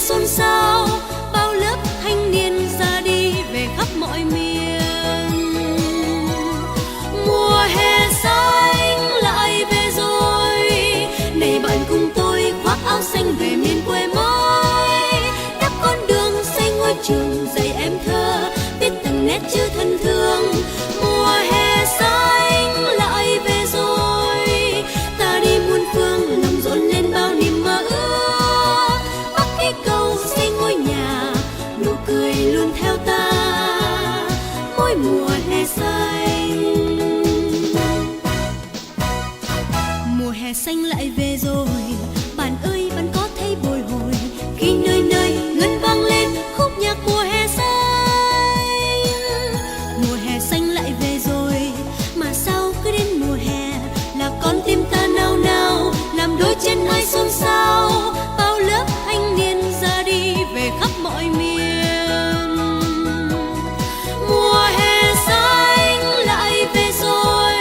xôn xao, bao lớp thanh niên ra đi về khắp mọi miền. Mùa hè xanh lại về rồi, này bạn cùng tôi khoác áo xanh về miền quê mới. Đắp con đường xây ngôi trường dạy em thơ, biết từng nét chữ thân thương. Mùa hè xanh lại về rồi, ta đi muôn phương lòng rộn lên bao niềm mơ ước. Bắc cây cầu xây ngôi nhà, nụ cười luôn theo ta mỗi mùa hè xanh. Mùa hè xanh lại về rồi, bạn ơi bạn có thấy bồi hồi khi nơi nơi ngân vang lên khúc nhạc mùa hè xanh. Mùa hè xanh lại về rồi, mà sao cứ đến mùa hè là con tim ta nao nao, làm đôi chân ai xôn xao, bao lớp thanh niên ra đi về khắp mọi miền. Mùa hè xanh lại về rồi,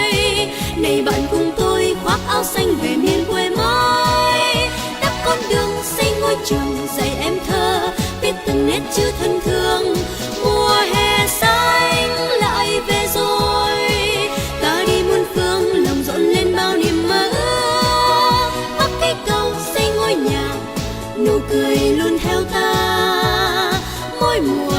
này bạn cùng tôi khoác áo xanh về miền quê mới. Đắp con đường xây ngôi trường dạy em thơ, biết từng nét chữ thân thương. Mùa hè xanh lại về rồi, ta đi muôn phương lòng rộn lên bao niềm mơ ước. Bắc cây cầu xây ngôi nhà, nụ cười luôn theo ta mỗi mùa